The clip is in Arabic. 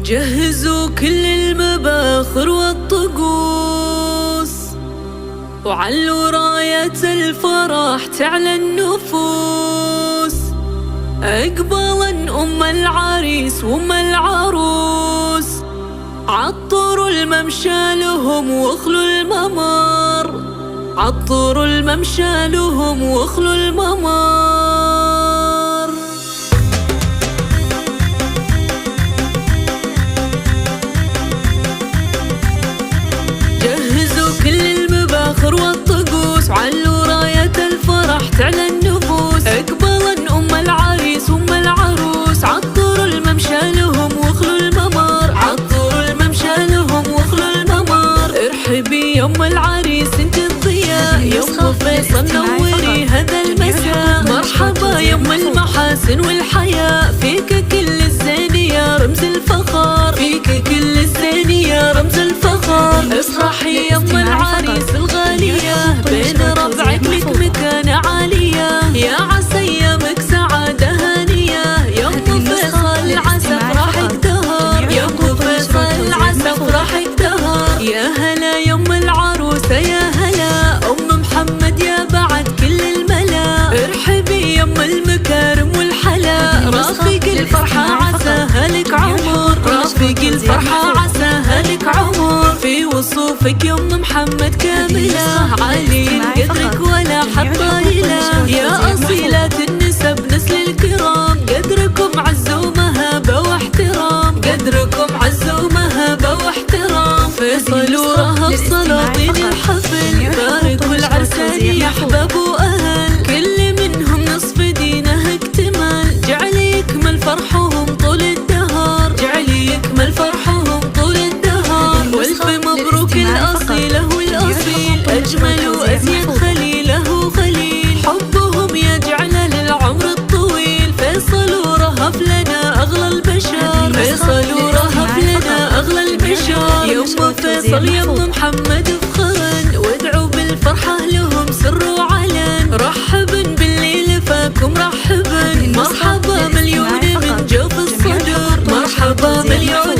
جهزوا كل المباخر والطقوس، وعلوا راية الفرح تعلى النفوس. اقبالا ام العريس وام العروس، عطروا الممشى لهم واخلوا الممر، عطروا الممشى لهم واخلوا الممر. جهزوا كل المباخر والطقوس، وعلوا راية الفرح تعلى النفوس. اقبالا ام العريس وام العروس، عطروا الممشى لهم واخلوا الممر، عطروا الممشى لهم واخلوا الممر. ارحبي يا ام العريس انت الضياء، يا ام فيصل نوري هذا المساء. مرحبا يا ام المحاسن والحياء، فيك كل الزين يا رمز الفخر، فيك كل الزين يا رمز الفخر. افرحي يا ام العريس الغالية، بين ربعك لك مكانة عالية. يا عسى ايامك سعادة هانية، يا ام فيصل عسى فرحك دهر، يا ام فيصل عسى فرحك دهر. يا هلا يا ام العروسة يا هلا، ام محمد يا بعد كل الملا. ارحبي يا ام المكارم والحلا، رافق الفرحة عساها لك عمر، رافق الفرحة عساها لك عمر. في وصوفك يا ام محمد كاملة، عالي قدرك ولا حد طايلة. يا أصيلة النسب نسل الكرام، قدركم عز ومهابة واحترام، قدركم عز ومهابة واحترام. فيصل ورهب سلاطين الحفل، باركوا العرسان يا احباب واهل، كل منهم نصف دينه اكتمل. جعل يكمل فرحهم طول الدهر، جعل يكمل فرحهم طول الدهر. والف مبروك الاصيله والاصيل، اجمل وازين خليله وخليل. حبهم يجعل للعمر الطويل، فيصل ورهف لنا اغلى البشر، فيصل ورهف لنا اغلى البشر. يا ام فيصل يا ام محمد افخرن، وادعوا بالفرحه لهم سر وعلن. رحبا بالليل فاكم رحبا، مرحبا مليون من جوف الصدر، مرحبا مليون